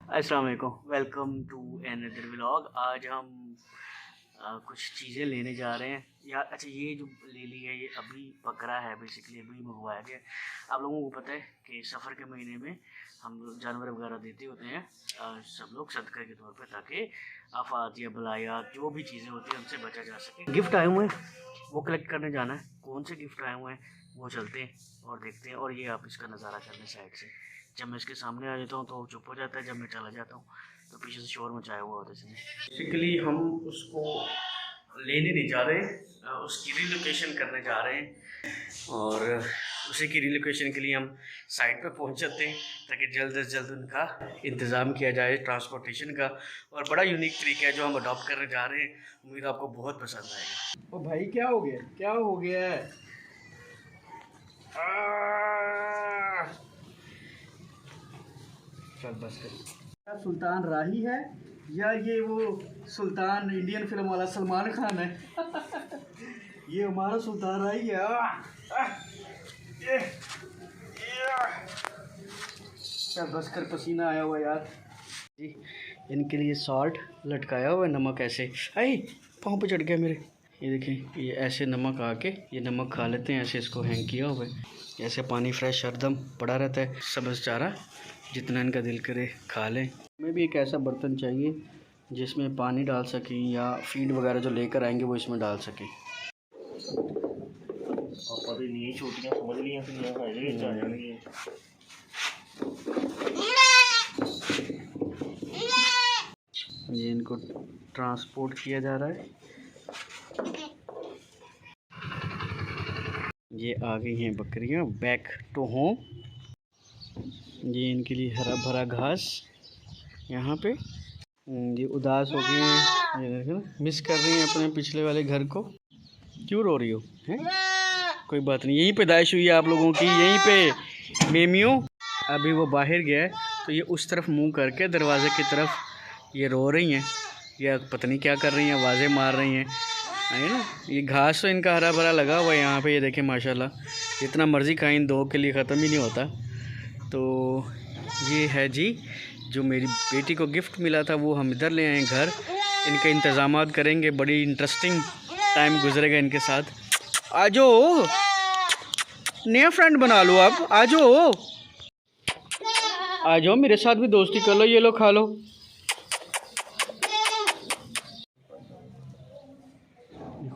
अस्सलाम वालेकुम, welcome to another vlog. आज हम कुछ चीज़ें लेने जा रहे हैं यार। अच्छा, ये जो ले ली है ये अभी बकरा है, बेसिकली अभी मंगवाया गया है। आप लोगों को पता है कि सफ़र के महीने में हम लोग जानवर वगैरह देते होते हैं सब लोग सदक़े के तौर पे, ताकि आफात या बलायात जो भी चीज़ें होती हैं उनसे बचा जा सके। गिफ्ट आए हुए हैं, वो कलेक्ट करने जाना है। कौन से गिफ्ट आए हुए हैं वो चलते हैं और देखते हैं। और ये आप इसका नज़ारा कर लें साइड से। जब मैं इसके सामने आ जाता हूँ तो चुप हो जाता है, जब मैं चला जाता हूँ तो पीछे से शोर मचाया हुआ होता है इसने। बेसिकली हम उसको लेने नहीं जा रहे, उसकी रिलोकेशन करने जा रहे हैं। और उसी की रिलोकेशन के लिए हम साइट पे पहुंच जाते हैं ताकि जल्द से जल्द उनका इंतज़ाम किया जाए ट्रांसपोर्टेशन का। और बड़ा यूनिक तरीका है जो हम अडॉप्ट करने जा रहे हैं। उम्मीद आपको बहुत पसंद आएगा। ओ भाई, क्या हो गया? क्या हो गया है? चल बस कर। सुल्तान राही है या ये वो सुल्तान इंडियन फिल्म वाला सलमान खान है? ये हमारा सुल्तान राही है। चल बस कर, पसीना आया हुआ यार जी। इनके लिए सॉल्ट लटकाया हुआ है, नमक ऐसे आई पाँव पे चढ़ गया मेरे। ये देखें, ये ऐसे नमक आके ये नमक खा लेते हैं, ऐसे इसको हैंग किया हुआ है। ऐसे पानी फ्रेश हरदम पड़ा रहता है। सब्ज़ चारा जितना इनका दिल करे खा लें। हमें भी एक ऐसा बर्तन चाहिए जिसमें पानी डाल सकें या फीड वगैरह जो लेकर आएंगे वो इसमें डाल सकें। छोटियां समझ लिया ये इनको ट्रांसपोर्ट किया जा रहा है। ये आ गई हैं बकरियां बैक टू होम। ये इनके लिए हरा भरा घास यहाँ पे। ये उदास हो गई हैं, ये देखो मिस कर रही हैं अपने पिछले वाले घर को। क्यों रो रही हो हैं? कोई बात नहीं, यहीं पैदाइश हुई है आप लोगों की, यहीं पे मेमियो। अभी वो बाहर गया है तो ये उस तरफ मुंह करके दरवाजे की तरफ ये रो रही हैं, या पता नहीं क्या कर रही हैं, आवाज़ें मार रही हैं, है ना। ये घास तो इनका हरा भरा लगा हुआ है यहाँ पे। ये देखें माशाल्लाह, जितना मर्ज़ी खाएं इन दो के लिए ख़त्म ही नहीं होता। तो ये है जी जो मेरी बेटी को गिफ्ट मिला था, वो हम इधर ले आए घर। इनके इंतज़ामात करेंगे, बड़ी इंटरेस्टिंग टाइम गुजरेगा इनके साथ। आ जाओ, नया फ्रेंड बना लो आप, आ जाओ आ जाओ, मेरे साथ भी दोस्ती कर लो। ये लो खा लो।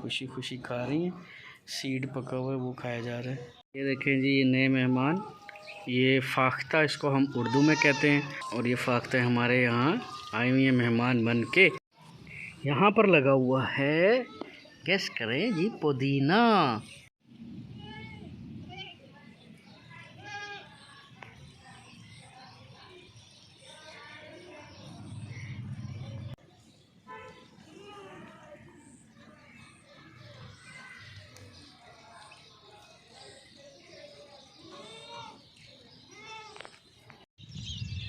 खुशी खुशी खा रही हैं, सीड पका हुआ है वो खाया जा रहा है। ये देखें जी, ये नए मेहमान, ये फाख्ता इसको हम उर्दू में कहते हैं। और ये फाख्ता हमारे यहाँ आई हुई है मेहमान बन के। यहाँ पर लगा हुआ है, गेस करें जी, पुदीना।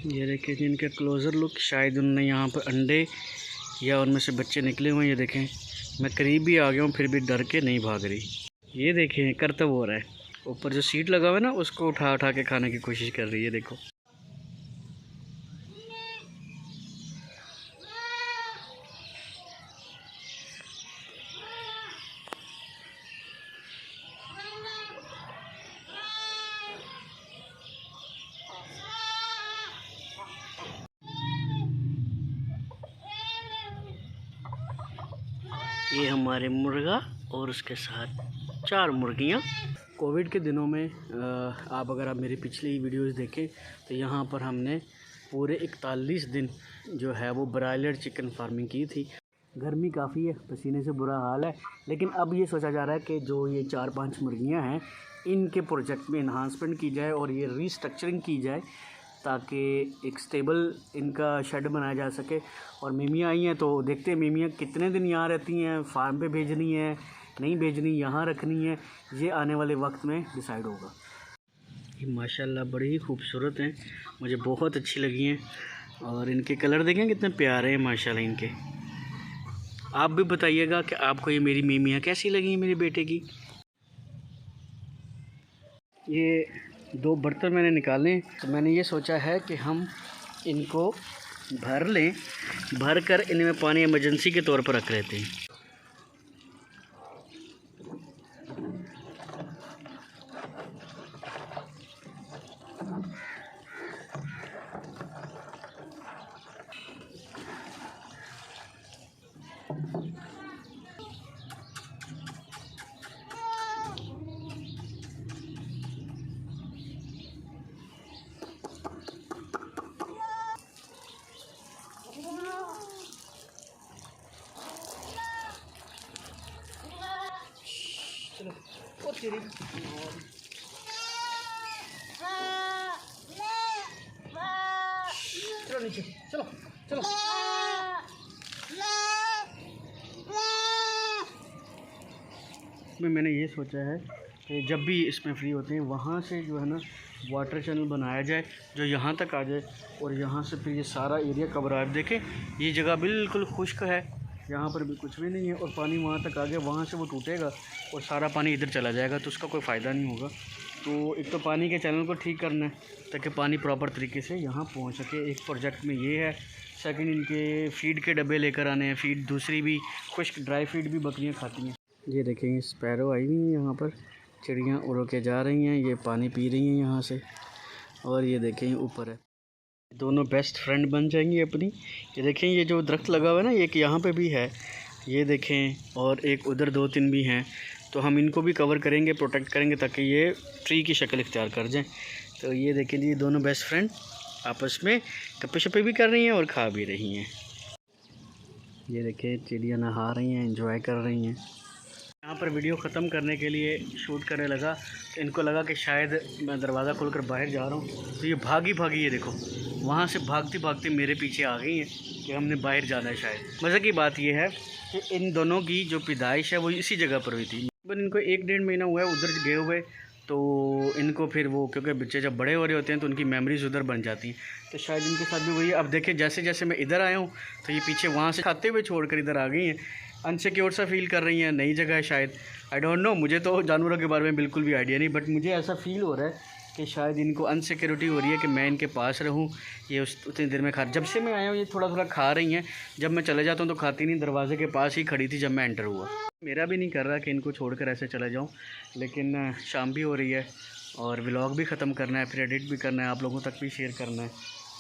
ये देखिए जी इनके क्लोज़र लुक। शायद उनने यहाँ पर अंडे या उनमें से बच्चे निकले हुए हैं। ये देखें, मैं करीब भी आ गया हूँ फिर भी डर के नहीं भाग रही। ये देखें करतब हो रहा है, ऊपर जो सीट लगा हुआ है ना उसको उठा उठा के खाने की कोशिश कर रही है। देखो ये हमारे मुर्गा और उसके साथ 4 मुर्गियाँ। कोविड के दिनों में आप मेरी पिछली वीडियोस देखें तो यहाँ पर हमने पूरे 41 दिन जो है वो ब्रायलर चिकन फार्मिंग की थी। गर्मी काफ़ी है, पसीने से बुरा हाल है, लेकिन अब ये सोचा जा रहा है कि जो ये 4-5 मुर्गियाँ हैं इनके प्रोजेक्ट में इन्हांसमेंट की जाए और ये रीस्ट्रक्चरिंग की जाए ताकि एक स्टेबल इनका शेड बनाया जा सके। और मेमियाँ आई हैं तो देखते हैं मेमियाँ कितने दिन यहाँ रहती हैं, फार्म पे भेजनी है नहीं भेजनी, यहाँ रखनी है, ये आने वाले वक्त में डिसाइड होगा। ये माशाल्लाह बड़ी ही खूबसूरत हैं, मुझे बहुत अच्छी लगी हैं। और इनके कलर देखें कितने प्यारे हैं माशाल्लाह इनके। आप भी बताइएगा कि आपको ये मेरी मेमियाँ कैसी लगी मेरे बेटे की। ये 2 बर्तन मैंने निकाले, तो मैंने ये सोचा है कि हम इनको भर लें, भर कर इनमें पानी इमरजेंसी के तौर पर रख लेते हैं। चलो नीचे, चलो चलो। मैंने ये सोचा है कि जब भी इसमें फ्री होते हैं वहाँ से जो है ना वाटर चैनल बनाया जाए जो यहाँ तक आ जाए, और यहाँ से फिर ये सारा एरिया कवर आए। देखें ये जगह बिल्कुल खुश्क है, यहाँ पर भी कुछ भी नहीं है, और पानी वहाँ तक आ गया, वहाँ से वो टूटेगा और सारा पानी इधर चला जाएगा, तो उसका कोई फ़ायदा नहीं होगा। तो एक तो पानी के चैनल को ठीक करना है ताकि पानी प्रॉपर तरीके से यहाँ पहुँच सके, एक प्रोजेक्ट में ये है। सेकंड, इनके फीड के डब्बे लेकर आने हैं, फीड दूसरी भी खुश्क ड्राई फीड भी बकरियाँ खाती हैं। ये देखेंगे स्पैरो आई हुई हैं यहाँ पर, चिड़ियाँ उड़ के जा रही हैं, ये पानी पी रही हैं यहाँ से, और ये देखें ऊपर है। दोनों बेस्ट फ्रेंड बन जाएंगी अपनी। ये देखें ये जो दरख्त लगा हुआ है ना, एक यहाँ पे भी है, ये देखें, और एक उधर 2-3 भी हैं। तो हम इनको भी कवर करेंगे, प्रोटेक्ट करेंगे ताकि ये ट्री की शक्ल इख्तियार कर जाएं। तो ये देखें ये दोनों बेस्ट फ्रेंड आपस में गप्पे शप्पे भी कर रही हैं और खा भी रही हैं। ये देखें चिड़ियाँ नहा रही हैं, एंजॉय कर रही हैं। यहाँ पर वीडियो ख़त्म करने के लिए शूट करने लगा, तो इनको लगा कि शायद मैं दरवाज़ा खोलकर बाहर जा रहा हूँ, तो ये भागी ये देखो वहाँ से भागती भागती मेरे पीछे आ गई हैं कि हमने बाहर जाना है। शायद मज़े की बात यह है कि इन दोनों की जो पैदाइश है वो इसी जगह पर हुई थी, पर इनको 1-1.5 महीना हुआ है उधर गए हुए। तो इनको फिर वो, क्योंकि बच्चे जब बड़े हो रहे होते हैं तो उनकी मेमोरीज उधर बन जाती हैं, तो शायद इनके साथ भी वही। अब देखें जैसे जैसे मैं इधर आया हूँ तो ये पीछे वहाँ से खाते हुए छोड़ कर इधर आ गई हैं, अनसिक्योर सा फील कर रही हैं, नई जगह है शायद, आई डोंट नो। मुझे तो जानवरों के बारे में बिल्कुल भी आइडिया नहीं, बट मुझे ऐसा फील हो रहा है कि शायद इनको अनसिक्योरिटी हो रही है कि मैं इनके पास रहूं। ये उतनी देर में जब से मैं आया हूँ ये थोड़ा थोड़ा खा रही हैं, जब मैं चले जाता हूँ तो खाती नहीं, दरवाजे के पास ही खड़ी थी जब मैं एंटर हुआ। मेरा भी नहीं कर रहा कि इनको छोड़कर ऐसे चला जाऊँ, लेकिन शाम भी हो रही है और व्लॉग भी ख़त्म करना है, फिर एडिट भी करना है, आप लोगों तक भी शेयर करना है,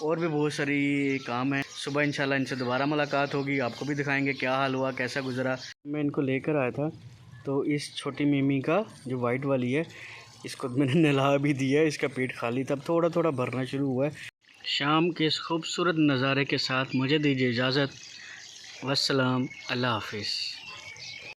और भी बहुत सारी काम है। सुबह इंशाल्लाह इनसे दोबारा मुलाकात होगी, आपको भी दिखाएंगे क्या हाल हुआ, कैसा गुजरा। मैं इनको लेकर आया था, तो इस छोटी मिमी का जो वाइट वाली है, इसको मैंने नहला भी दिया है, इसका पेट खाली था, अब थोड़ा थोड़ा भरना शुरू हुआ है। शाम के इस खूबसूरत नज़ारे के साथ मुझे दीजिए इजाज़त। वस्सलाम, अल्लाह हाफिज़।